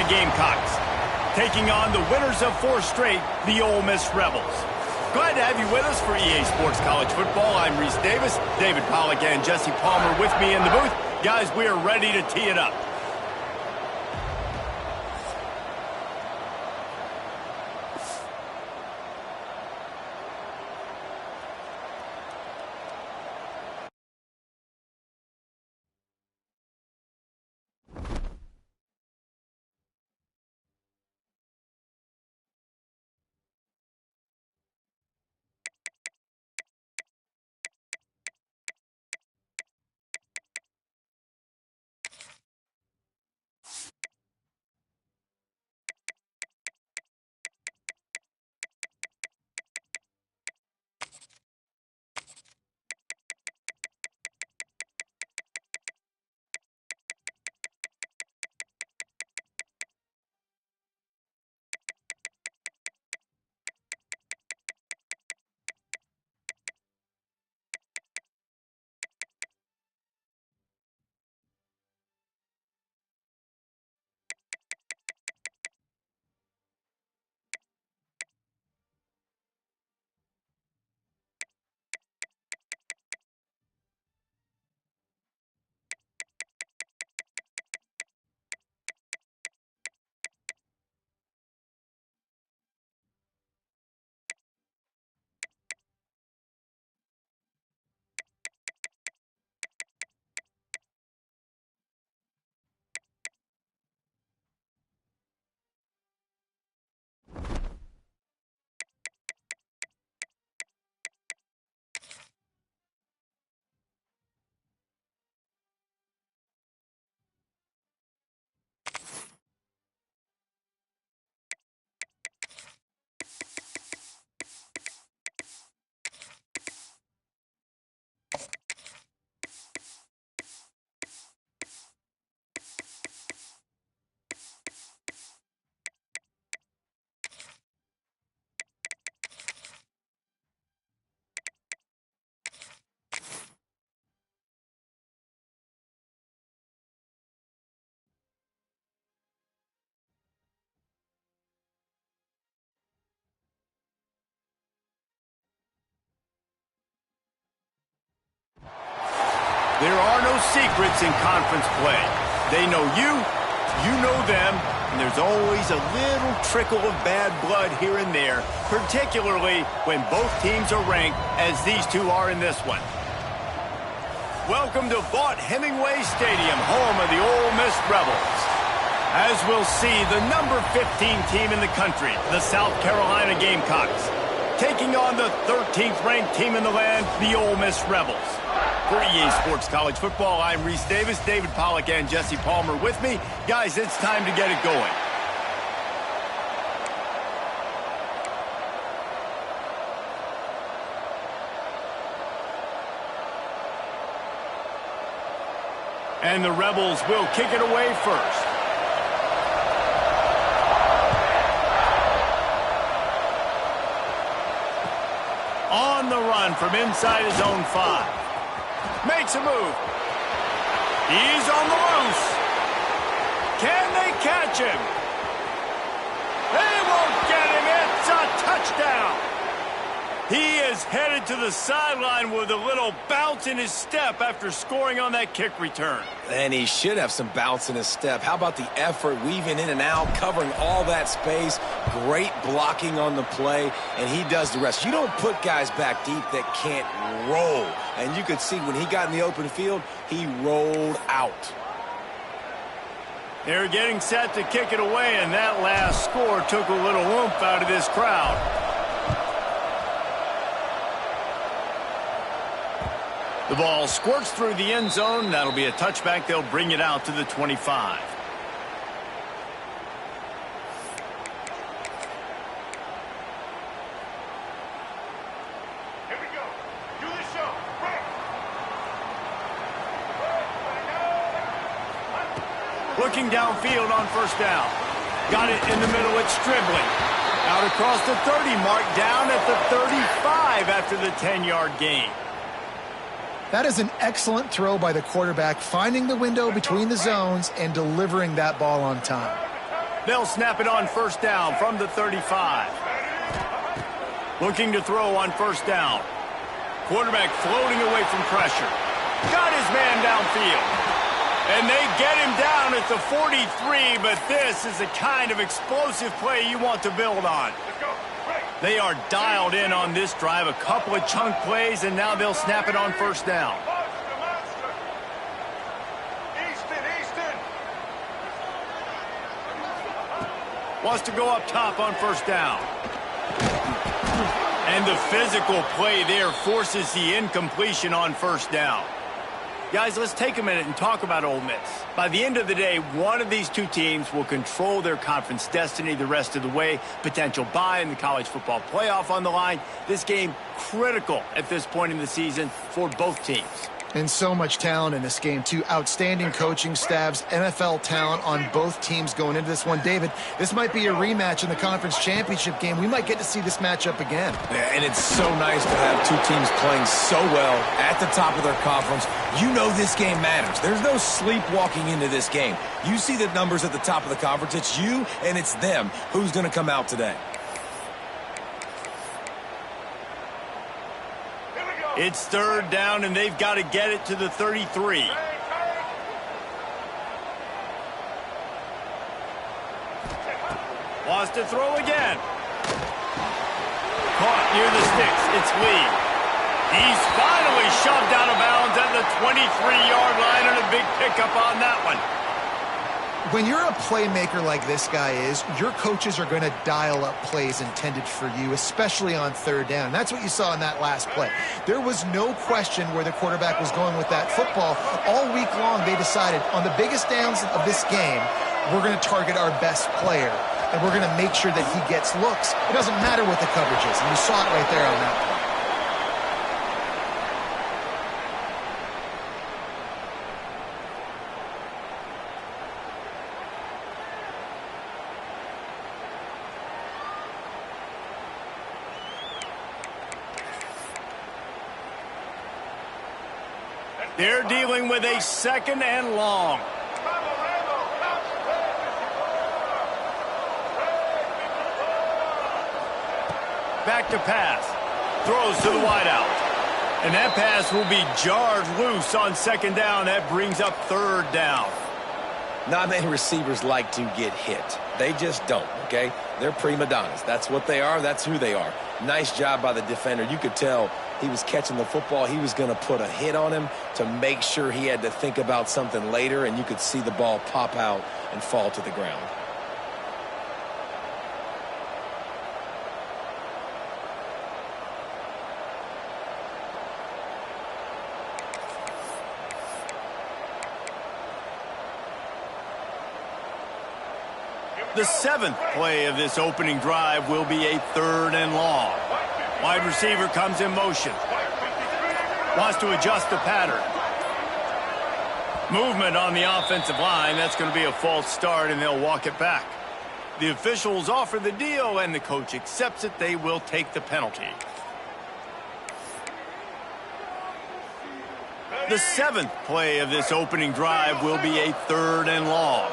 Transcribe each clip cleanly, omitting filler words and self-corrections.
Gamecocks, taking on the winners of 4 straight, the Ole Miss Rebels. Glad to have you with us for EA Sports College Football. I'm Reese Davis, David Pollack and Jesse Palmer with me in the booth. Guys, we are ready to tee it up. There are no secrets in conference play. They know you, you know them, and there's always a little trickle of bad blood here and there, particularly when both teams are ranked, as these two are in this one. Welcome to Vaught-Hemingway Stadium, home of the Ole Miss Rebels. As we'll see, the number 15 team in the country, the South Carolina Gamecocks, taking on the 13th ranked team in the land, the Ole Miss Rebels. For EA Sports College Football, I'm Reese Davis, David Pollack and Jesse Palmer with me. Guys, it's time to get it going. And the Rebels will kick it away first. On the run from inside his own 5. Makes a move. He's on the loose. Can they catch him? They won't get him. It's a touchdown. He is headed to the sideline with a little bounce in his step after scoring on that kick return. And he should have some bounce in his step. How about the effort, weaving in and out, covering all that space, great blocking on the play, and he does the rest. You don't put guys back deep that can't roll. And you could see when he got in the open field, he rolled out. They're getting set to kick it away, and that last score took a little oomph out of this crowd. The ball squirts through the end zone. That'll be a touchback. They'll bring it out to the 25. Here we go. Do the show. Break. Looking downfield on first down. Got it in the middle. It's Stribling. Out across the 30 mark, down at the 35 after the 10-yard gain. That is an excellent throw by the quarterback, finding the window between the zones and delivering that ball on time. They'll snap it on first down from the 35. Looking to throw on first down. Quarterback floating away from pressure. Got his man downfield. And they get him down at the 43, but this is the kind of explosive play you want to build on. They are dialed in on this drive, a couple of chunk plays, and now they'll snap it on first down. Easton. Wants to go up top on first down. And the physical play there forces the incompletion on first down. Guys, let's take a minute and talk about Ole Miss. By the end of the day, one of these two teams will control their conference destiny the rest of the way. Potential bye in the college football playoff on the line. This game critical at this point in the season for both teams. And so much talent in this game, too. Outstanding coaching staffs, NFL talent on both teams going into this one. David, this might be a rematch in the conference championship game. We might get to see this matchup again. Yeah, and it's so nice to have two teams playing so well at the top of their conference. You know this game matters. There's no sleepwalking into this game. You see the numbers at the top of the conference. It's you and it's them. Who's going to come out today? It's third down, and they've got to get it to the 33. Wants to throw again. Caught near the sticks. It's Lee. He's finally shoved out of bounds at the 23-yard line, and a big pickup on that one. When you're a playmaker like this guy is, your coaches are going to dial up plays intended for you, especially on third down. That's what you saw in that last play. There was no question where the quarterback was going with that football. All week long, they decided on the biggest downs of this game, we're going to target our best player, and we're going to make sure that he gets looks. It doesn't matter what the coverage is, and you saw it right there on that play. They're dealing with a second and long. Back to pass. Throws to the wideout. And that pass will be jarred loose on second down. That brings up third down. Not many receivers like to get hit. They just don't, okay? They're prima donnas. That's what they are. That's who they are. Nice job by the defender. You could tell he was catching the football. He was going to put a hit on him to make sure he had to think about something later, and you could see the ball pop out and fall to the ground. The seventh play of this opening drive will be a third and long. Wide receiver comes in motion. Wants to adjust the pattern. Movement on the offensive line. That's going to be a false start, and they'll walk it back. The officials offer the deal, and the coach accepts it. They will take the penalty. The seventh play of this opening drive will be a third and long.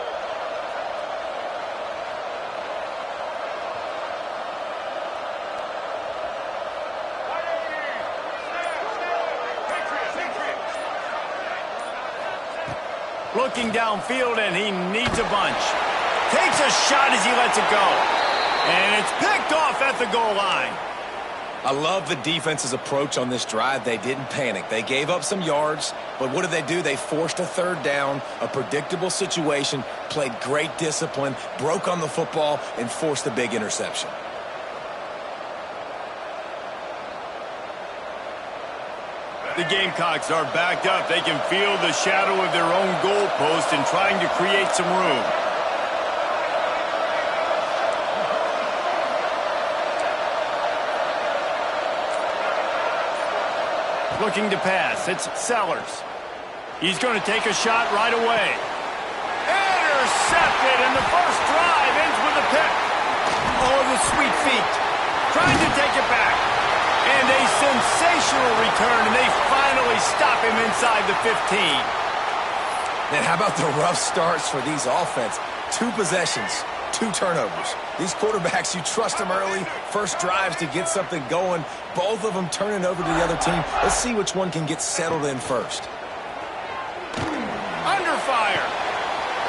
Looking downfield, and he needs a bunch. Takes a shot as he lets it go. And it's picked off at the goal line. I love the defense's approach on this drive. They didn't panic. They gave up some yards, but what did they do? They forced a third down, a predictable situation, played great discipline, broke on the football, and forced a big interception. The Gamecocks are backed up. They can feel the shadow of their own goalpost and trying to create some room. Looking to pass. It's Sellers. He's going to take a shot right away. Intercepted, and the first drive ends with a pick. Oh, the sweet feet. Trying to take it back. And a sensational return, and they finally stop him inside the 15. Man, how about the rough starts for these offense? 2 possessions, 2 turnovers. These quarterbacks, you trust them early, first drives to get something going. Both of them turning over to the other team. Let's see which one can get settled in first. Under fire.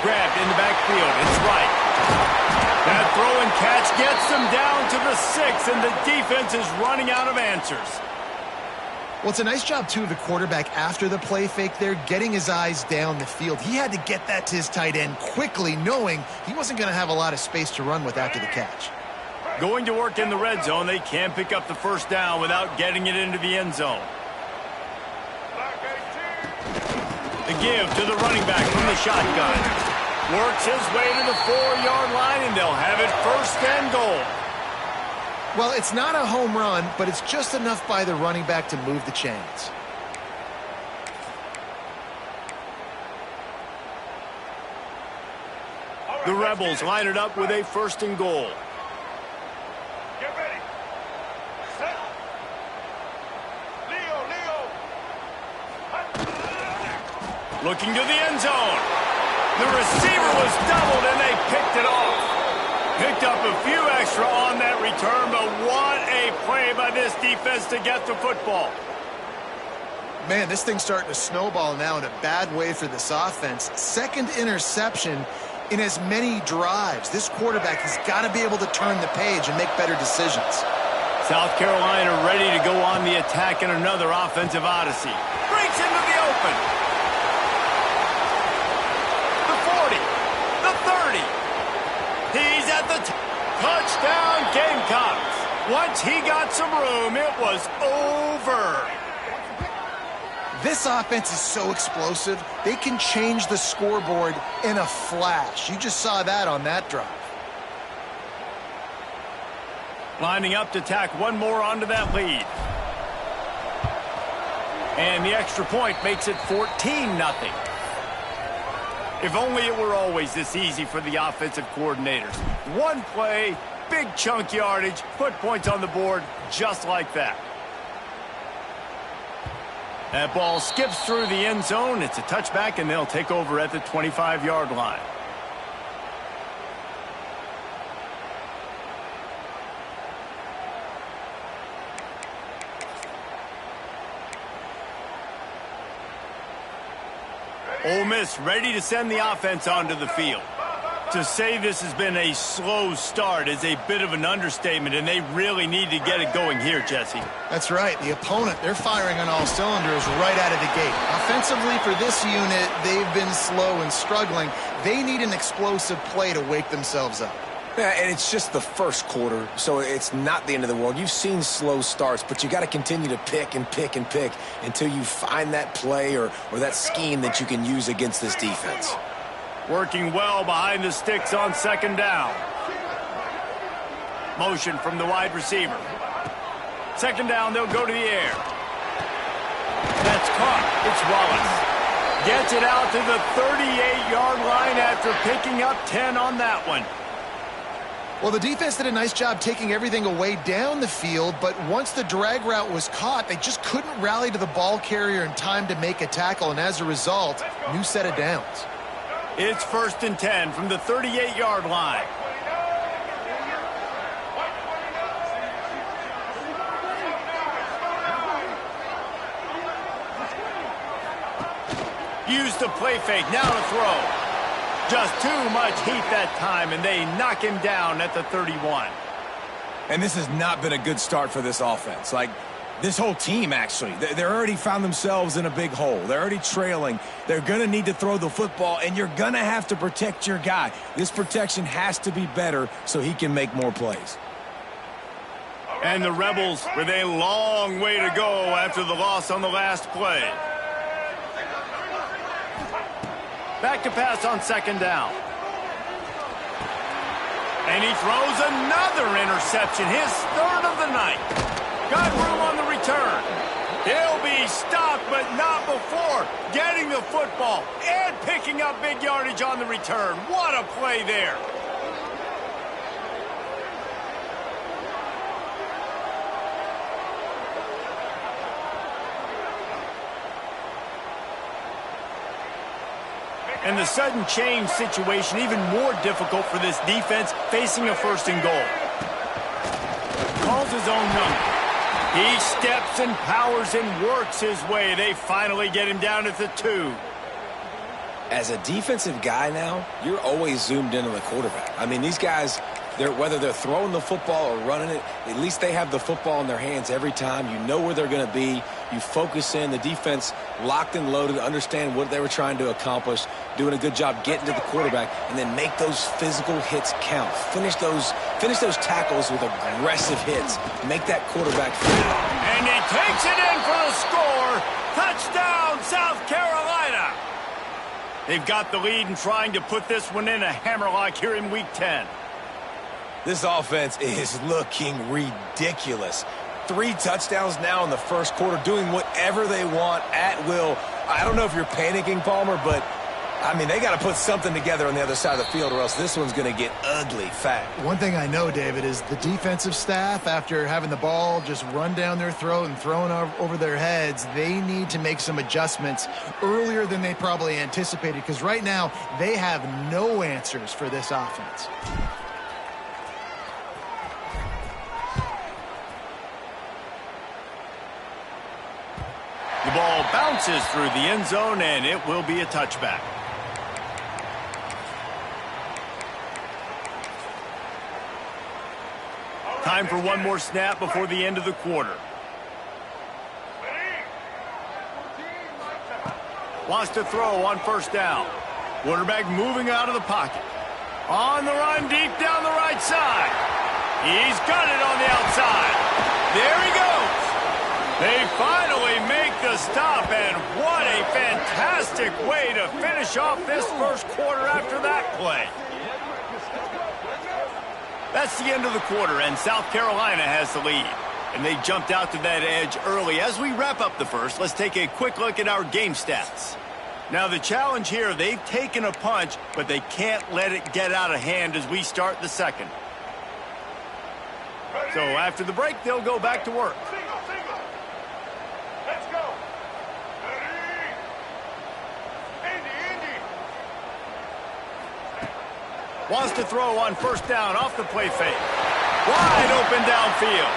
Grabbed in the backfield. It's right. That throw and catch gets them down to the 6, and the defense is running out of answers. Well, it's a nice job, too, of the quarterback after the play fake there, getting his eyes down the field. He had to get that to his tight end quickly, knowing he wasn't going to have a lot of space to run with after the catch. Going to work in the red zone, they can't pick up the first down without getting it into the end zone. The give to the running back from the shotgun. Works his way to the 4-yard line, and they'll have it first and goal. Well, it's not a home run, but it's just enough by the running back to move the chains. The Rebels line it up with a first and goal. Get ready. Set. Leo. Looking to the end zone. The receiver was doubled, and they picked it off. Picked up a few extra on that return, but what a play by this defense to get the football. Man, this thing's starting to snowball now in a bad way for this offense. Second interception in as many drives. This quarterback has got to be able to turn the page and make better decisions. South Carolina ready to go on the attack in another offensive odyssey. Breaks into the open. The 40. The 30. He's at the touchdown Gamecocks. Once he got some room, it was over. This offense is so explosive, they can change the scoreboard in a flash. You just saw that on that drive. Lining up to tack one more onto that lead. And the extra point makes it 14-0. If only it were always this easy for the offensive coordinators. One play, big chunk yardage, put points on the board just like that. That ball skips through the end zone. It's a touchback, and they'll take over at the 25-yard line. Ole Miss ready to send the offense onto the field. To say this has been a slow start is a bit of an understatement, and they really need to get it going here, Jesse. That's right. The opponent, they're firing on all cylinders right out of the gate. Offensively, for this unit, they've been slow and struggling. They need an explosive play to wake themselves up. Yeah, and it's just the first quarter, so it's not the end of the world. You've seen slow starts, but you got to continue to pick and pick and pick until you find that play or that scheme that you can use against this defense. Working well behind the sticks on second down. Motion from the wide receiver. Second down, they'll go to the air. That's caught. It's Wallace. Gets it out to the 38-yard line after picking up 10 on that one. Well, the defense did a nice job taking everything away down the field, but once the drag route was caught, they just couldn't rally to the ball carrier in time to make a tackle, and as a result, new set of downs. It's first and 10 from the 38-yard line. Use the play fake, now to throw. Just too much heat that time, and they knock him down at the 31. And this has not been a good start for this offense. Like, this whole team, actually. They're already found themselves in a big hole. They're already trailing. They're going to need to throw the football, and you're going to have to protect your guy. This protection has to be better so he can make more plays. And the Rebels with a long way to go after the loss on the last play. Back to pass on second down. And he throws another interception, his third of the night. Got room on the return. He'll be stopped, but not before getting the football and picking up big yardage on the return. What a play there. And the sudden change situation even more difficult for this defense facing a 1st and goal. Calls his own number. He steps and powers and works his way. They finally get him down at the 2. As a defensive guy now, you're always zoomed in on the quarterback. I mean, these guys, whether they're throwing the football or running it, at least they have the football in their hands every time. You know where they're going to be. You focus in. The defense locked and loaded, understand what they were trying to accomplish, doing a good job getting to the quarterback, and then make those physical hits count. Finish those tackles with aggressive hits. Make that quarterback feel. And he takes it in for the score. Touchdown, South Carolina. They've got the lead and trying to put this one in a hammerlock here in Week 10. This offense is looking ridiculous. 3 touchdowns now in the 1st quarter, doing whatever they want at will. I don't know if you're panicking, Palmer, but, I mean, they got to put something together on the other side of the field or else this one's going to get ugly fast. One thing I know, David, is the defensive staff, after having the ball just run down their throat and thrown over their heads, they need to make some adjustments earlier than they probably anticipated, because right now they have no answers for this offense. The ball bounces through the end zone, and it will be a touchback. Time for one more snap before the end of the quarter. Wants to throw on 1st down. Quarterback moving out of the pocket. On the run, deep down the right side. He's got it on the outside. There he goes. They finally make the stop, and what a fantastic way to finish off this 1st quarter after that play. That's the end of the quarter, and South Carolina has the lead. And they jumped out to that edge early. As we wrap up the 1st, let's take a quick look at our game stats. Now, the challenge here, they've taken a punch, but they can't let it get out of hand as we start the 2nd. So after the break, they'll go back to work. Wants to throw on 1st down off the play fake. Wide open downfield.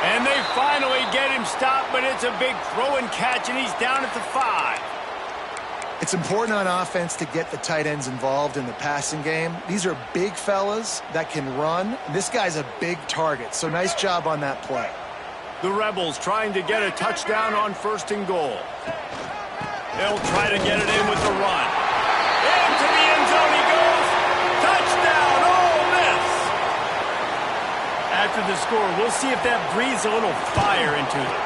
And they finally get him stopped, but it's a big throw and catch, and he's down at the 5. It's important on offense to get the tight ends involved in the passing game. These are big fellas that can run. This guy's a big target, so nice job on that play. The Rebels trying to get a touchdown on 1st and goal. They'll try to get it in with the run. Into the end zone he goes. Touchdown, Ole Miss! After the score, we'll see if that breathes a little fire into them.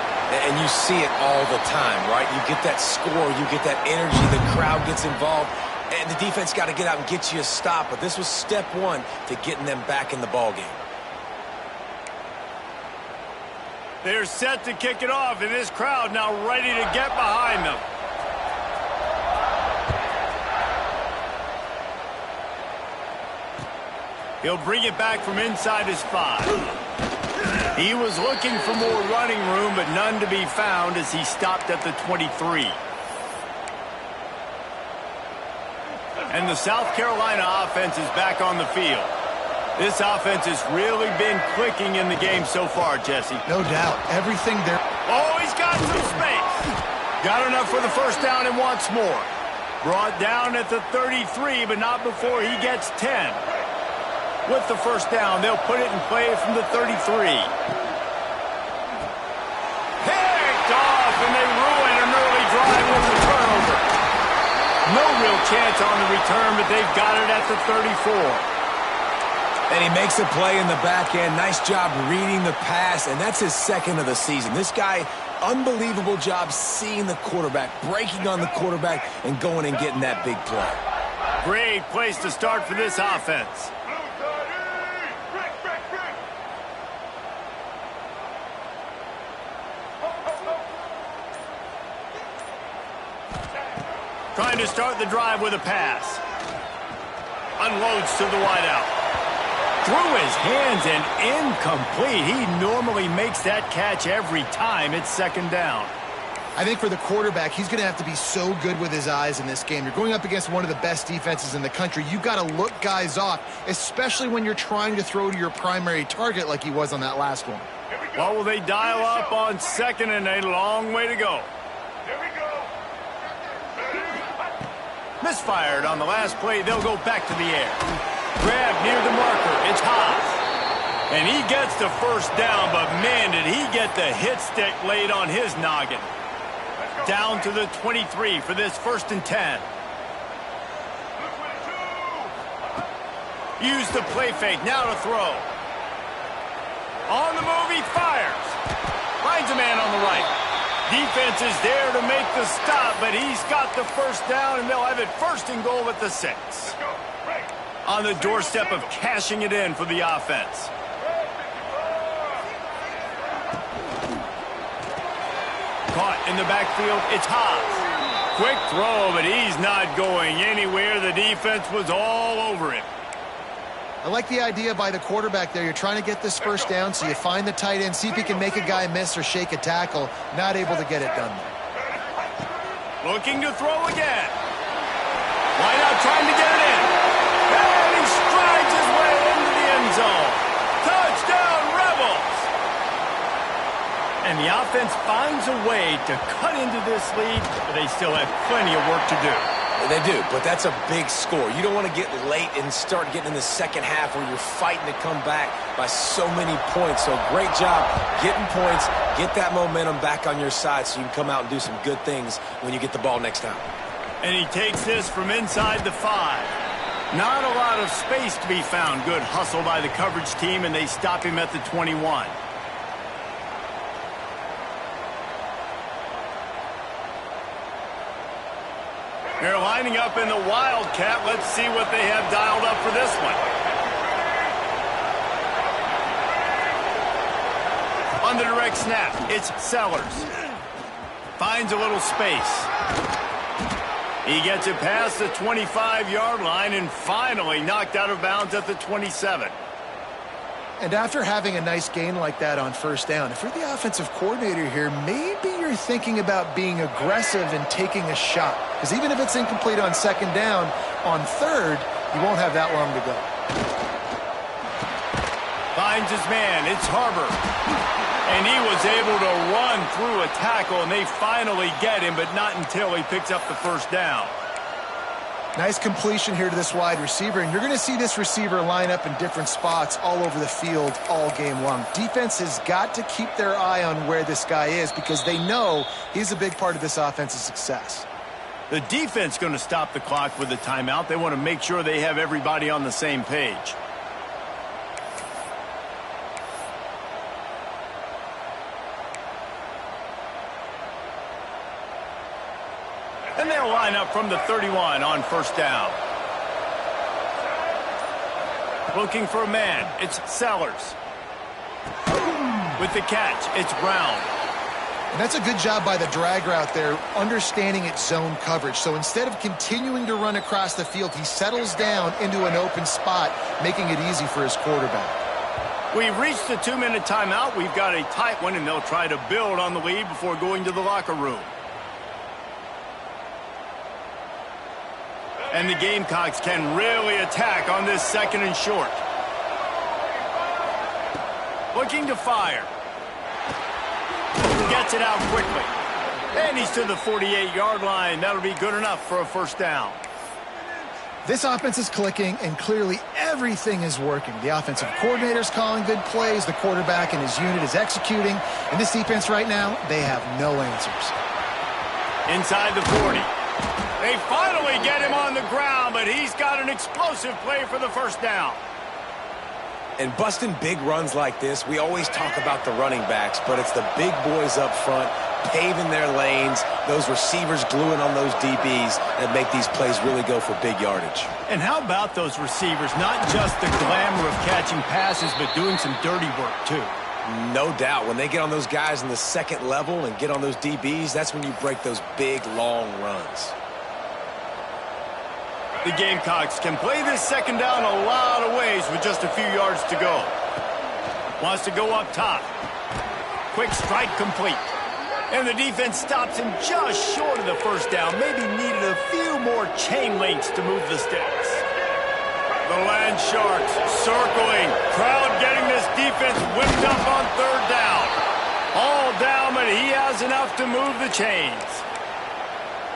And you see it all the time, right? You get that score, you get that energy, the crowd gets involved, and the defense got to get out and get you a stop. But this was step 1 to getting them back in the ballgame. They're set to kick it off, and this crowd now ready to get behind them. He'll bring it back from inside his 5. He was looking for more running room, but none to be found as he stopped at the 23. And the South Carolina offense is back on the field. This offense has really been clicking in the game so far, Jesse. No doubt. Everything there. Oh, he's got some space. Got enough for the 1st down and wants more. Brought down at the 33, but not before he gets 10. With the 1st down, they'll put it in play from the 33. Picked off, and they ruin an early drive with the turnover. No real chance on the return, but they've got it at the 34. And he makes a play in the back end. Nice job reading the pass, and that's his 2nd of the season. This guy, unbelievable job seeing the quarterback, breaking on the quarterback, and going and getting that big play. Great place to start for this offense. Trying to start the drive with a pass. Unloads to the wideout. Through his hands and incomplete. He normally makes that catch every time it's 2nd down. I think for the quarterback, he's going to have to be so good with his eyes in this game. You're going up against one of the best defenses in the country. You've got to look guys off, especially when you're trying to throw to your primary target like he was on that last one. Well, will they dial up on 2nd and a long way to go? Here we go. Misfired on the last play. They'll go back to the air. Grab near the marker. It's Haas. And he gets the first down, but man, did he get the hit stick laid on his noggin. Down to the 23 for this 1st and 10. Use the play fake. Now to throw. On the move, he fires. Finds a man on the right. Defense is there to make the stop, but he's got the first down, and they'll have it 1st and goal at the 6. On the doorstep of cashing it in for the offense. Caught in the backfield, it's Haas. Quick throw, but he's not going anywhere. The defense was all over him. I like the idea by the quarterback there. You're trying to get this first down, so you find the tight end, see if he can make a guy miss or shake a tackle. Not able to get it done there. Looking to throw again. Why not trying to get it in? And he strides his way into the end zone. Touchdown, Rebels! And the offense finds a way to cut into this lead, but they still have plenty of work to do. They do, but that's a big score. You don't want to get late and start getting in the second half where you're fighting to come back by so many points. So great job getting points, get that momentum back on your side so you can come out and do some good things when you get the ball next time. And he takes this from inside the 5. Not a lot of space to be found. Good hustle by the coverage team, and they stop him at the 21. They're lining up in the Wildcat. Let's see what they have dialed up for this one. On the direct snap, it's Sellers. Finds a little space. He gets it past the 25-yard line and finally knocked out of bounds at the 27. And after having a nice gain like that on first down, if you're the offensive coordinator here, maybe you're thinking about being aggressive and taking a shot. Because even if it's incomplete on 2nd down, on 3rd, you won't have that long to go. Finds his man. It's Harbor. And he was able to run through a tackle, and they finally get him, but not until he picks up the first down. Nice completion here to this wide receiver, and you're going to see this receiver line up in different spots all over the field all game long. Defense has got to keep their eye on where this guy is because they know he's a big part of this offense's success. The defense going to stop the clock with a timeout. They want to make sure they have everybody on the same page. And they'll line up from the 31 on first down. Looking for a man, it's Sellers. With the catch, it's Brown. And that's a good job by the drag route there, understanding its zone coverage. So instead of continuing to run across the field, he settles down into an open spot, making it easy for his quarterback. We've reached the 2-minute timeout. We've got a tight one, and they'll try to build on the lead before going to the locker room. And the Gamecocks can really attack on this 2nd and short. Looking to fire. Gets it out quickly. And he's to the 48-yard line. That'll be good enough for a first down. This offense is clicking, and clearly everything is working. The offensive coordinator's calling good plays. The quarterback and his unit is executing. And this defense right now, they have no answers. Inside the 40. They finally get him on the ground, but he's got an explosive play for the first down. And busting big runs like this, we always talk about the running backs, but it's the big boys up front, paving their lanes, those receivers gluing on those DBs that make these plays really go for big yardage. And how about those receivers? Not just the glamour of catching passes, but doing some dirty work, too. No doubt. When they get on those guys in the 2nd level and get on those DBs, that's when you break those big, long runs. The Gamecocks can play this 2nd down a lot of ways with just a few yards to go. Wants to go up top. Quick strike complete. And the defense stops him just short of the first down. Maybe needed a few more chain links to move the sticks. The Land Sharks circling. Crowd getting this defense whipped up on third down. All down, but he has enough to move the chains.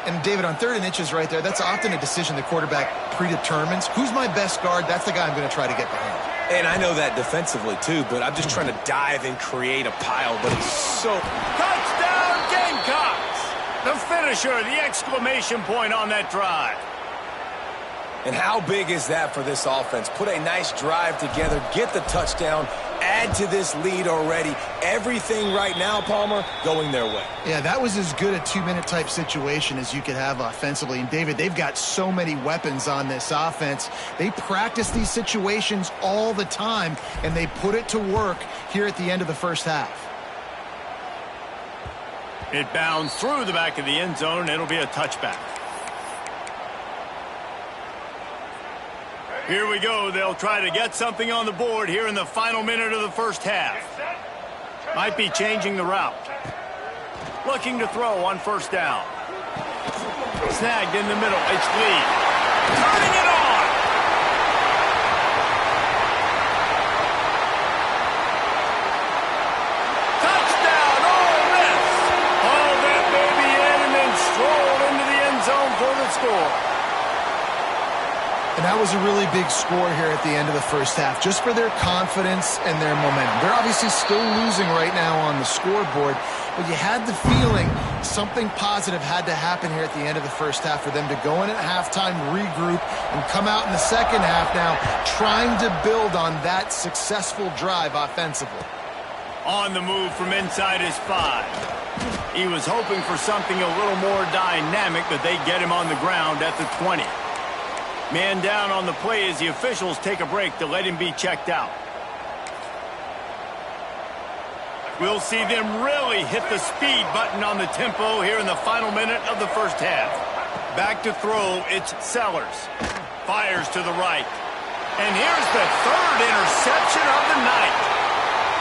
And David, on 3rd and inches right there, that's often a decision the quarterback predetermines. Who's my best guard? That's the guy I'm going to try to get behind. And I know that defensively, too, but I'm just trying to dive and create a pile, but he's so... Touchdown, Gamecocks! The finisher, the exclamation point on that drive. And how big is that for this offense? Put a nice drive together, get the touchdown, add to this lead already. Everything right now, Palmer, going their way. Yeah, that was as good a 2-minute type situation as you could have offensively. And David, they've got so many weapons on this offense. They practice these situations all the time, and they put it to work here at the end of the first half. It bounds through the back of the end zone, and it'll be a touchback. Here we go. They'll try to get something on the board here in the final minute of the first half. Might be changing the route. Looking to throw on first down. Snagged in the middle. It's Lee. Turning it on. Touchdown. Ole Miss. Haul that baby in and then stroll into the end zone for the score. And that was a really big score here at the end of the first half, just for their confidence and their momentum. They're obviously still losing right now on the scoreboard, but you had the feeling something positive had to happen here at the end of the first half for them to go in at halftime, regroup, and come out in the second half now trying to build on that successful drive offensively. On the move from inside his 5. He was hoping for something a little more dynamic, but they get him on the ground at the 20. Man down on the play as the officials take a break to let him be checked out. We'll see them really hit the speed button on the tempo here in the final minute of the first half. Back to throw, it's Sellers. Fires to the right. And here's the 3rd interception of the night.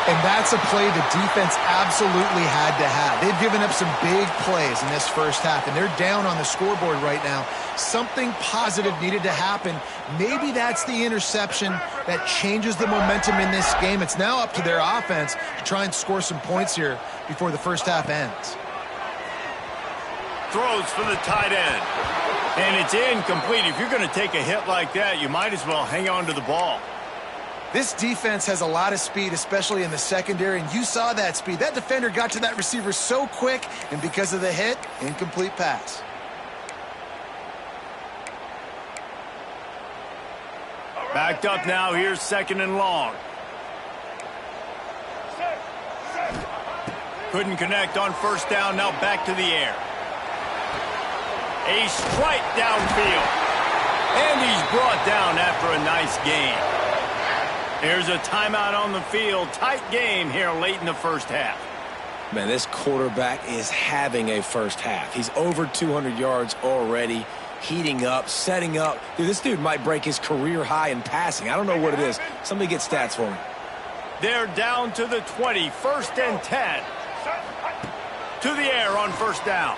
And that's a play the defense absolutely had to have. They've given up some big plays in this first half, and they're down on the scoreboard right now. Something positive needed to happen. Maybe that's the interception that changes the momentum in this game. It's now up to their offense to try and score some points here before the first half ends. Throws for the tight end. And it's incomplete. If you're going to take a hit like that, you might as well hang on to the ball. This defense has a lot of speed, especially in the secondary, and you saw that speed. That defender got to that receiver so quick, and because of the hit, incomplete pass. Backed up now, here's 2nd and long. Couldn't connect on first down, now back to the air. A strike downfield. And he's brought down after a nice gain. Here's a timeout on the field. Tight game here late in the first half. Man, this quarterback is having a first half. He's over 200 yards already, heating up, setting up. Dude, this dude might break his career high in passing. I don't know what it is. Somebody get stats for me. They're down to the 20, 1st and 10. To the air on first down.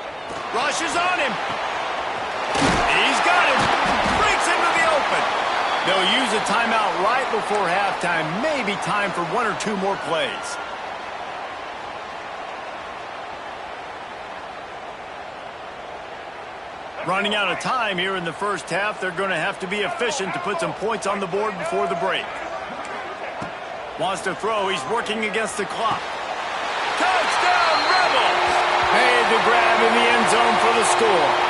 Rushes on him. He's got him. Breaks into the open. They'll use a timeout right before halftime. Maybe time for 1 or 2 more plays. Running out of time here in the first half. They're going to have to be efficient to put some points on the board before the break. Wants to throw. He's working against the clock. Touchdown, Rebels! Made the grab in the end zone for the score.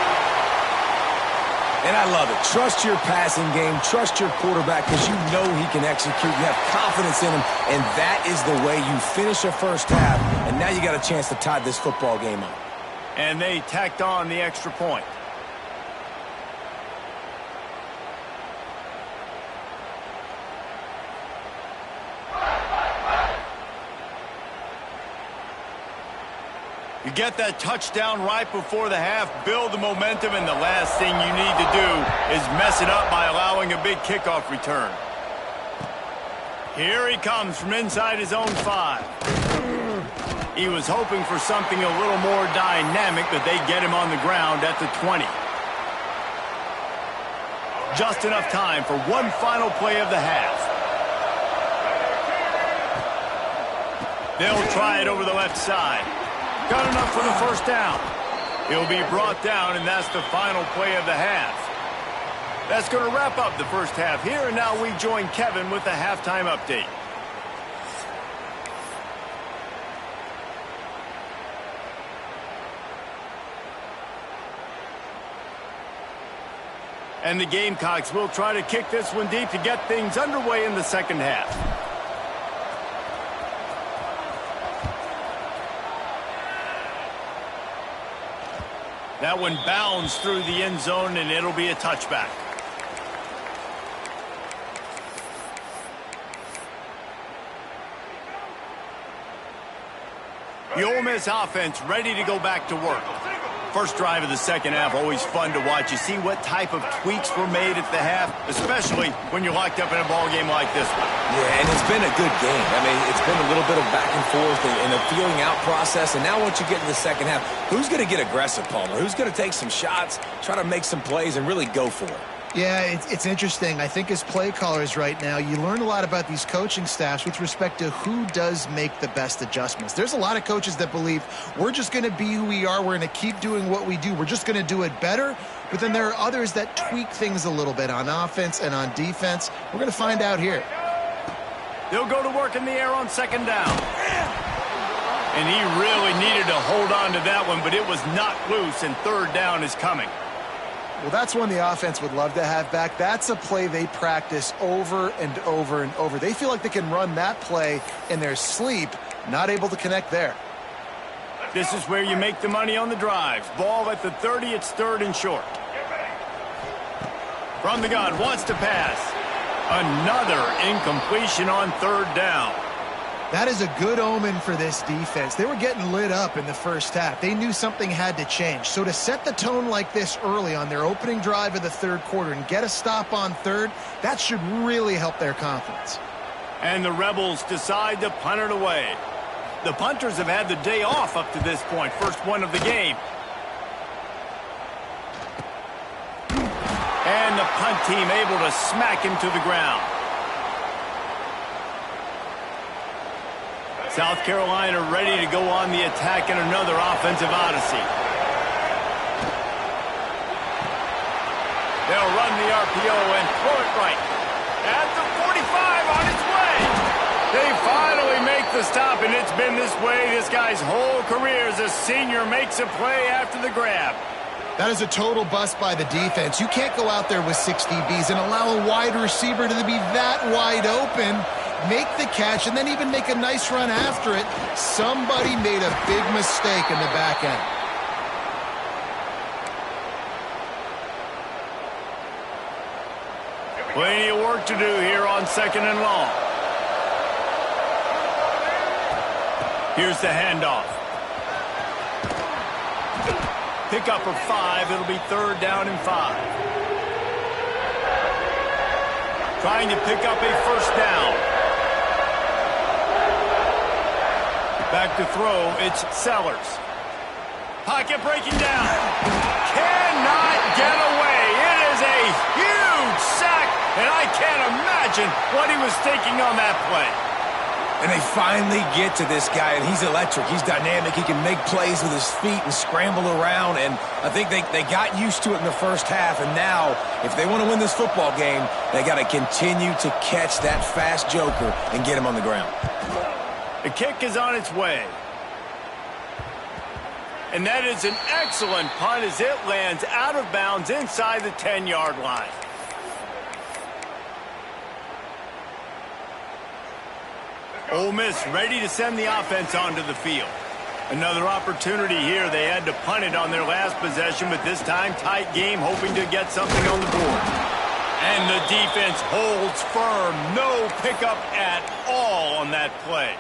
And I love it. Trust your passing game. Trust your quarterback because you know he can execute. You have confidence in him, and that is the way you finish a first half. And now you got a chance to tie this football game up. And they tacked on the extra point. You get that touchdown right before the half, build the momentum, and the last thing you need to do is mess it up by allowing a big kickoff return. Here he comes from inside his own 5. He was hoping for something a little more dynamic, but they get him on the ground at the 20. Just enough time for one final play of the half. They'll try it over the left side. Got enough for the first down. He'll be brought down, and that's the final play of the half. That's going to wrap up the first half here, and now we join Kevin with the halftime update. And the Gamecocks will try to kick this one deep to get things underway in the second half. That one bounds through the end zone, and it'll be a touchback. The Ole Miss offense ready to go back to work. First drive of the second half, always fun to watch. You see what type of tweaks were made at the half, especially when you're locked up in a ball game like this one. Yeah, and it's been a good game. I mean, it's been a little bit of back and forth and a feeling out process. And now once you get to the second half, who's going to get aggressive, Palmer? Who's going to take some shots, try to make some plays, and really go for it? Yeah, it's interesting. I think as play callers right now, you learn a lot about these coaching staffs with respect to who does make the best adjustments. There's a lot of coaches that believe we're just going to be who we are. We're going to keep doing what we do. We're just going to do it better. But then there are others that tweak things a little bit on offense and on defense. We're going to find out here. They'll go to work in the air on second down. And he really needed to hold on to that one, but it was knocked loose, and third down is coming. Well, that's one the offense would love to have back. That's a play they practice over and over and over. They feel like they can run that play in their sleep, not able to connect there. This is where you make the money on the drives. Ball at the 30, it's third and short. From the gun, wants to pass. Another incompletion on third down. That is a good omen for this defense. They were getting lit up in the first half. They knew something had to change. So to set the tone like this early on their opening drive of the third quarter and get a stop on third, that should really help their confidence. And the Rebels decide to punt it away. The punters have had the day off up to this point. First one of the game. And the punt team able to smack him to the ground. South Carolina ready to go on the attack in another offensive odyssey. They'll run the RPO and throw it right. At the 45 on its way. They finally make the stop, and it's been this way this guy's whole career as a senior makes a play after the grab. That is a total bust by the defense. You can't go out there with 6 DBs and allow a wide receiver to be that wide open, make the catch, and then even make a nice run after it. Somebody made a big mistake in the back end. Plenty of work to do here on second and long. Here's the handoff. Pickup of 5. It'll be third down and 5. Trying to pick up a first down. Back to throw, it's Sellers. Pocket breaking down. Cannot get away. It is a huge sack, and I can't imagine what he was thinking on that play. And they finally get to this guy, and he's electric. He's dynamic. He can make plays with his feet and scramble around, and I think they got used to it in the first half, and now, if they want to win this football game, they got to continue to catch that fast joker and get him on the ground. The kick is on its way. And that is an excellent punt as it lands out of bounds inside the 10-yard line. Ole Miss ready to send the offense onto the field. Another opportunity here. They had to punt it on their last possession, but this time tight game, hoping to get something on the board. And the defense holds firm. No pickup at all on that play.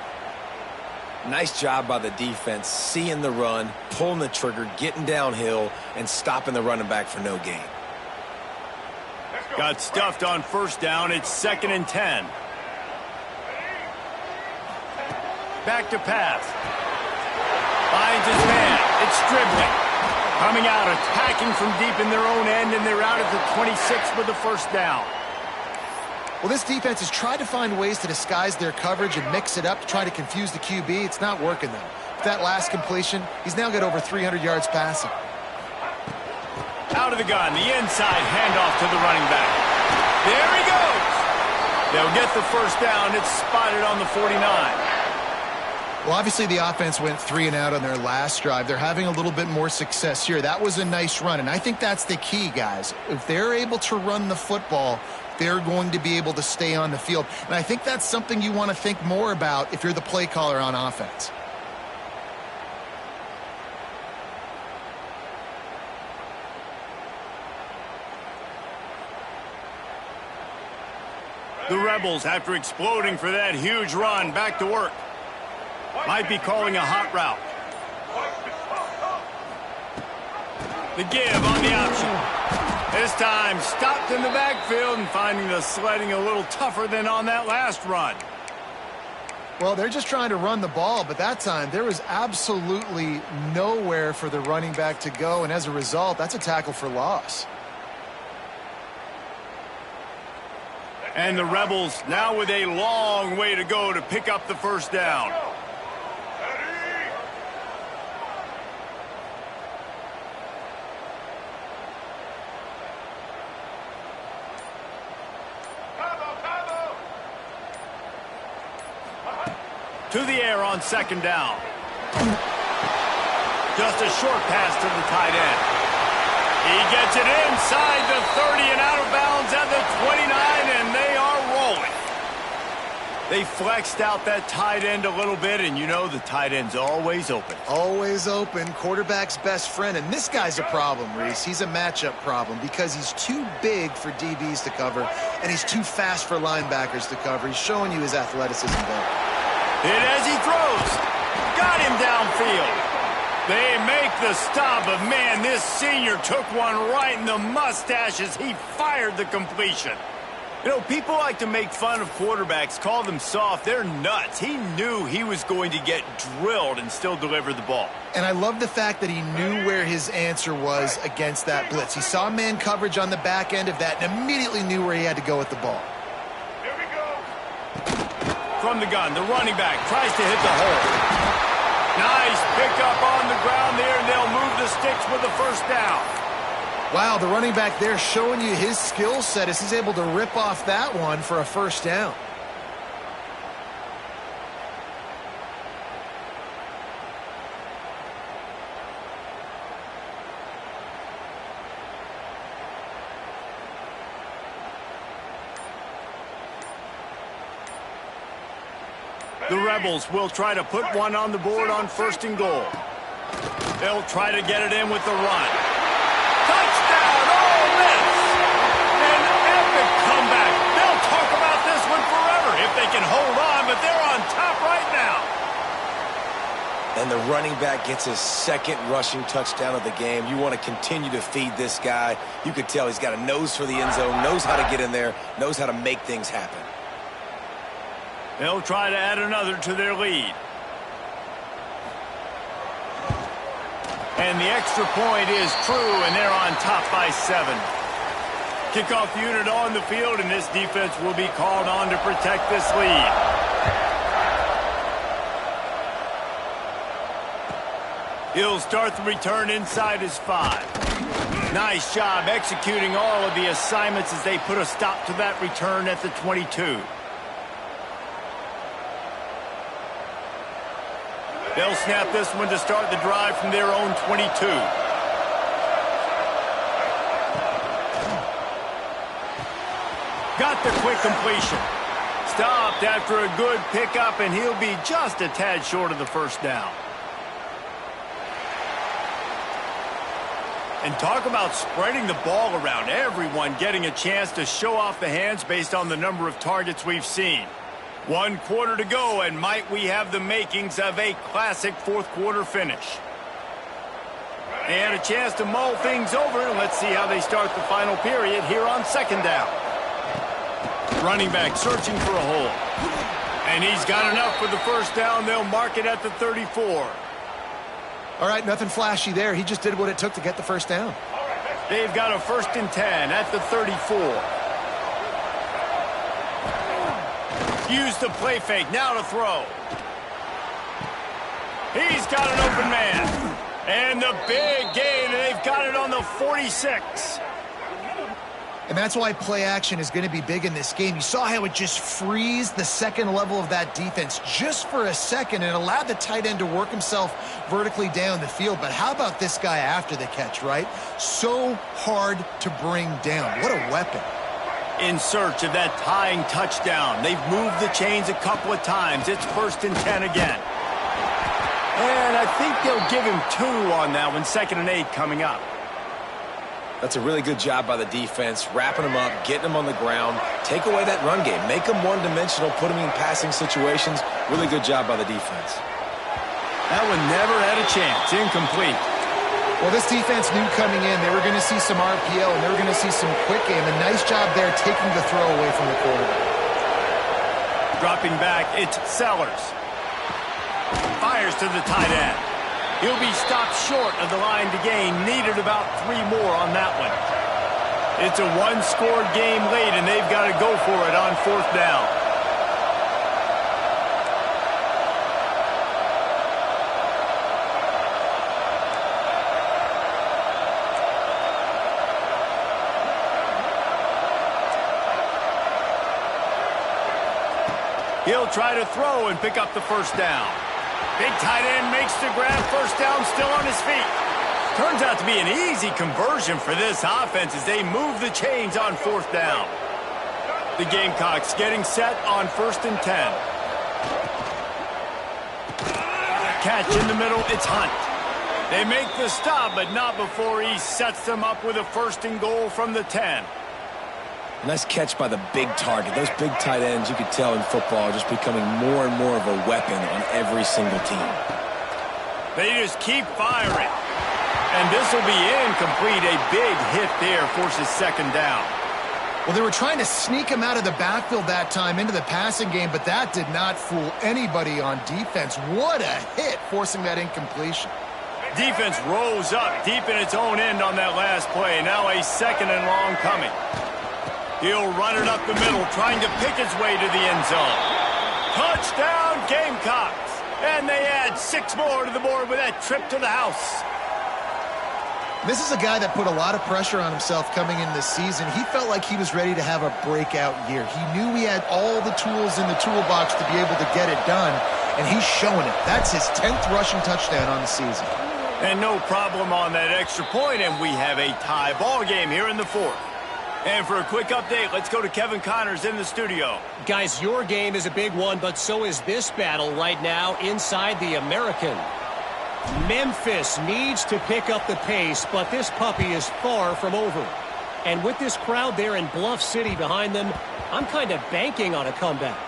Nice job by the defense, seeing the run, pulling the trigger, getting downhill, and stopping the running back for no gain. Got stuffed on first down. It's 2nd and 10. Back to pass. Finds his man. It's dribbling. Coming out, attacking from deep in their own end, and they're out at the 26 with the first down. Well, this defense has tried to find ways to disguise their coverage and mix it up to try to confuse the QB. It's not working, though. With that last completion, he's now got over 300 yards passing. Out of the gun, the inside handoff to the running back. There he goes. They'll get the first down. It's spotted on the 49. Well, obviously the offense went 3 and out on their last drive. They're having a little bit more success here. That was a nice run, and I think that's the key, guys. If they're able to run the football, they're going to be able to stay on the field. And I think that's something you want to think more about if you're the play caller on offense. The Rebels, after exploding for that huge run, back to work. Might be calling a hot route. The give on the option. This time stopped in the backfield and finding the sledding a little tougher than on that last run. Well, they're just trying to run the ball, but that time there was absolutely nowhere for the running back to go, and as a result, that's a tackle for loss. And the Rebels now with a long way to go to pick up the first down. To the air on second down. Just a short pass to the tight end. He gets it inside the 30 and out of bounds at the 29, and they are rolling. They flexed out that tight end a little bit, and you know the tight end's always open. Always open, quarterback's best friend, and this guy's a problem, Reese. He's a matchup problem because he's too big for DBs to cover, and he's too fast for linebackers to cover. He's showing you his athleticism there. Hit as he throws. Got him downfield. They make the stop, but man, this senior took one right in the mustache as he fired the completion. You know, people like to make fun of quarterbacks, call them soft. They're nuts. He knew he was going to get drilled and still deliver the ball. And I love the fact that he knew where his answer was against that blitz. He saw man coverage on the back end of that and immediately knew where he had to go with the ball. Here we go. From the gun, the running back tries to hit the hole. Nice pickup on the ground there, and they'll move the sticks with the first down. Wow, the running back there showing you his skill set as he's able to rip off that one for a first down. The Rebels will try to put one on the board on first and goal. They'll try to get it in with the run. Touchdown, Ole Miss! An epic comeback. They'll talk about this one forever if they can hold on, but they're on top right now. And the running back gets his second rushing touchdown of the game. You want to continue to feed this guy. You could tell he's got a nose for the end zone, knows how to get in there, knows how to make things happen. They'll try to add another to their lead. And the extra point is true, and they're on top by 7. Kickoff unit on the field, and this defense will be called on to protect this lead. He'll start the return inside his 5. Nice job executing all of the assignments as they put a stop to that return at the 22. They'll snap this one to start the drive from their own 22. Got the quick completion. Stopped after a good pickup, and he'll be just a tad short of the first down. And talk about spreading the ball around. Everyone getting a chance to show off the hands based on the number of targets we've seen. 1 quarter to go, and might we have the makings of a classic fourth-quarter finish. And a chance to mull things over, and let's see how they start the final period here on second down. Running back searching for a hole. And he's got enough for the first down. They'll mark it at the 34. All right, nothing flashy there. He just did what it took to get the first down. They've got a 1st and 10 at the 34. Use the play fake, now to throw. He's got an open man. And the big gain, and they've got it on the 46. And that's why play action is going to be big in this game. You saw how it just frees the second level of that defense just for a second and allowed the tight end to work himself vertically down the field. But how about this guy after the catch, right? So hard to bring down. What a weapon. In search of that tying touchdown. They've moved the chains a couple of times. It's 1st and 10 again. And I think they'll give him 2 on that one. 2nd and 8 coming up. That's a really good job by the defense, wrapping them up, getting them on the ground, take away that run game, make them one-dimensional, put them in passing situations. Really good job by the defense. That one never had a chance. Incomplete. Well, this defense knew coming in they were going to see some RPO and they were going to see some quick game. A nice job there taking the throw away from the quarterback. Dropping back, it's Sellers. Fires to the tight end. He'll be stopped short of the line to gain. Needed about 3 more on that one. It's a one-score game late, and they've got to go for it on 4th down. He'll try to throw and pick up the 1st down. Big tight end makes the grab. 1st down, still on his feet. Turns out to be an easy conversion for this offense as they move the chains on 4th down. The Gamecocks getting set on 1st and 10. Catch in the middle, it's Hunt. They make the stop, but not before he sets them up with a 1st and goal from the 10. Nice catch by the big target. Those big tight ends, you could tell in football, are just becoming more and more of a weapon on every single team. They just keep firing. And this will be incomplete. A big hit there forces 2nd down. Well, they were trying to sneak him out of the backfield that time into the passing game, but that did not fool anybody on defense. What a hit, forcing that incompletion. Defense rose up deep in its own end on that last play. Now a 2nd and long coming. He'll run it up the middle, trying to pick his way to the end zone. Touchdown, Gamecocks! And they add 6 more to the board with that trip to the house. This is a guy that put a lot of pressure on himself coming in this season. He felt like he was ready to have a breakout year. He knew he had all the tools in the toolbox to be able to get it done, and he's showing it. That's his 10th rushing touchdown on the season. And no problem on that extra point, and we have a tie ball game here in the 4th. And for a quick update, let's go to Kevin Connors in the studio. Guys, your game is a big one, but so is this battle right now inside the American. Memphis needs to pick up the pace, but this puppy is far from over. And with this crowd there in Bluff City behind them, I'm kind of banking on a comeback.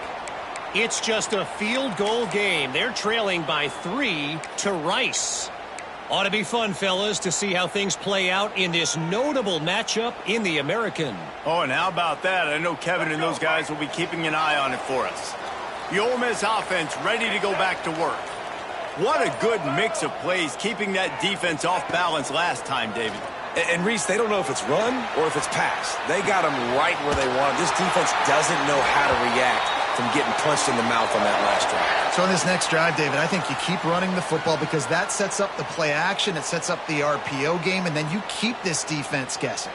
It's just a field goal game. They're trailing by 3 to Rice. Ought to be fun, fellas, to see how things play out in this notable matchup in the American. Oh, and how about that? I know Kevin and those guys will be keeping an eye on it for us. The Ole Miss offense ready to go back to work. What a good mix of plays, keeping that defense off balance last time, David. And Reese, they don't know if it's run or if it's pass. They got them right where they want. This defense doesn't know how to react from getting punched in the mouth on that last drive. So on this next drive, David, I think you keep running the football because that sets up the play action, it sets up the RPO game, and then you keep this defense guessing.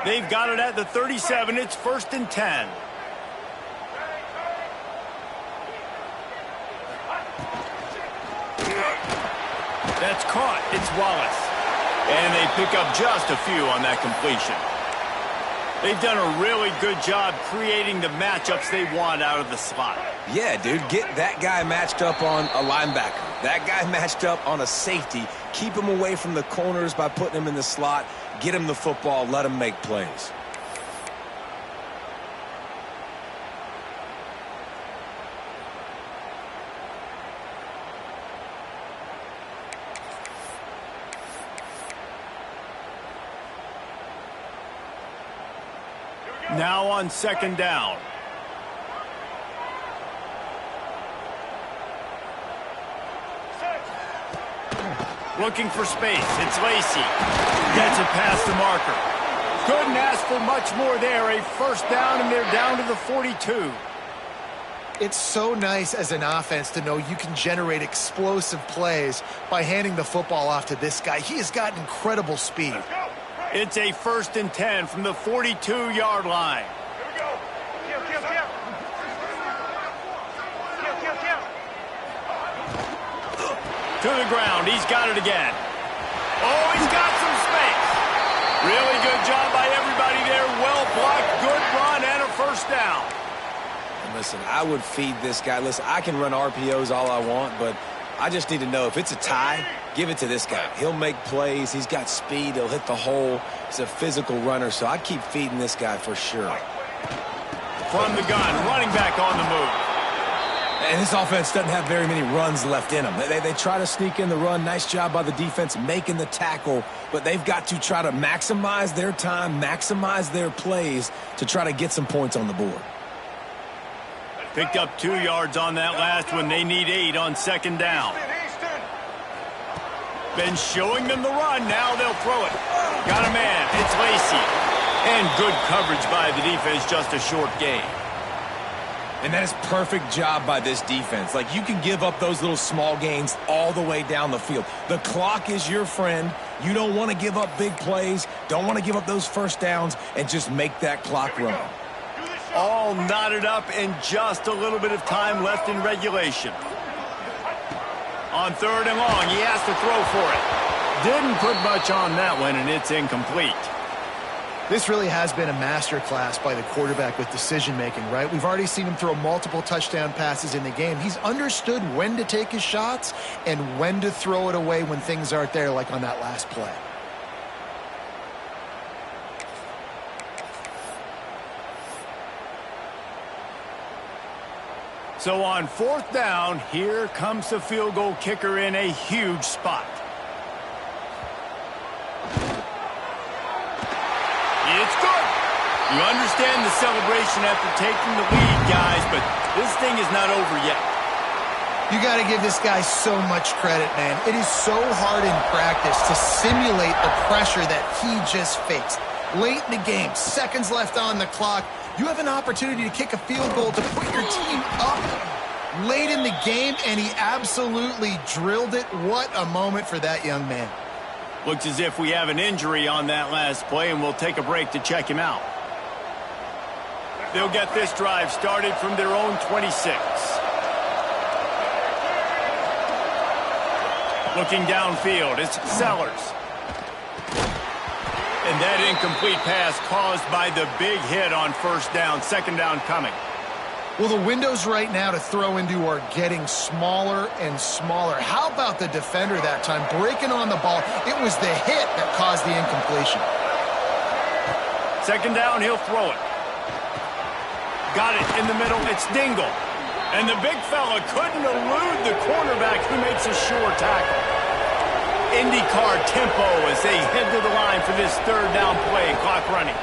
They've got it at the 37. It's 1st and 10. That's caught. It's Wallace. And they pick up just a few on that completion. They've done a really good job creating the matchups they want out of the slot. Yeah, dude, get that guy matched up on a linebacker. That guy matched up on a safety. Keep him away from the corners by putting him in the slot. Get him the football. Let him make plays. Now on 2nd down. Looking for space. It's Lacy. Gets it past the marker. Couldn't ask for much more there. A first down, and they're down to the 42. It's so nice as an offense to know you can generate explosive plays by handing the football off to this guy. He has got incredible speed. It's a 1st and 10 from the 42-yard line. Here we go. To the ground. He's got it again. Oh, he's got some space. Really good job by everybody there. Well blocked, good run, and a first down. And listen, I would feed this guy. Listen, I can run RPOs all I want, but I just need to know if it's a tie, give it to this guy. He'll make plays. He's got speed. He'll hit the hole. He's a physical runner, so I keep feeding this guy for sure. From the gun, running back on the move. And this offense doesn't have very many runs left in them. They try to sneak in the run. Nice job by the defense making the tackle, but they've got to try to maximize their time, maximize their plays to try to get some points on the board. Picked up 2 yards on that last one. They need 8 on 2nd down. Been showing them the run. Now they'll throw it. Got a man. It's Lacy. And good coverage by the defense. Just a short gain. And that is perfect job by this defense. Like, you can give up those little small gains all the way down the field. The clock is your friend. You don't want to give up big plays. Don't want to give up those first downs and just make that clock run. All knotted up and just a little bit of time left in regulation. On 3rd and long, he has to throw for it. Didn't put much on that one, and it's incomplete. This really has been a masterclass by the quarterback with decision-making, right? We've already seen him throw multiple touchdown passes in the game. He's understood when to take his shots and when to throw it away when things aren't there, like on that last play. So on 4th down, here comes the field goal kicker in a huge spot. It's good. You understand the celebration after taking the lead, guys, but this thing is not over yet. You got to give this guy so much credit, man. It is so hard in practice to simulate the pressure that he just faced. Late in the game, seconds left on the clock, you have an opportunity to kick a field goal to put your team up late in the game, and he absolutely drilled it. What a moment for that young man. Looks as if we have an injury on that last play, and we'll take a break to check him out. They'll get this drive started from their own 26. Looking downfield, it's Sellers. And that incomplete pass caused by the big hit on 1st down. 2nd down coming. Well, the windows right now to throw into are getting smaller and smaller. How about the defender that time breaking on the ball? It was the hit that caused the incompletion. 2nd down, he'll throw it. Got it in the middle. It's Dingle. And the big fella couldn't elude the cornerback who makes a sure tackle. IndyCar tempo as they head to the line for this 3rd down play. Clock running.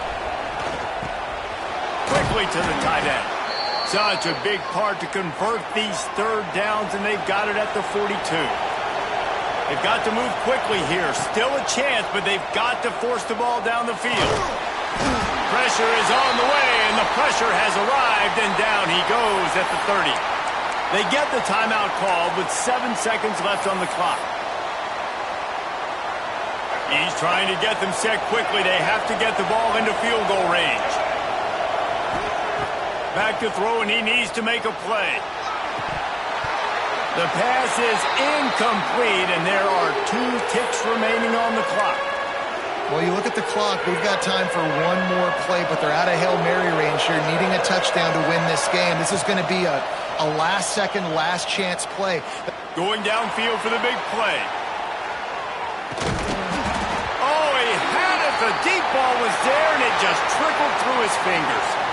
Quickly to the tight end. Such a big part to convert these 3rd downs, and they've got it at the 42. They've got to move quickly here. Still a chance, but they've got to force the ball down the field. Pressure is on the way, and the pressure has arrived, and down he goes at the 30. They get the timeout called with 7 seconds left on the clock. He's trying to get them set quickly. They have to get the ball into field goal range. Back to throw, and he needs to make a play. The pass is incomplete, and there are 2 ticks remaining on the clock. Well, you look at the clock, we've got time for one more play, but they're out of Hail Mary range here, needing a touchdown to win this game. This is going to be a last-second, last-chance play. Going downfield for the big play. Oh, he had it. The deep ball was there, and it just trickled through his fingers.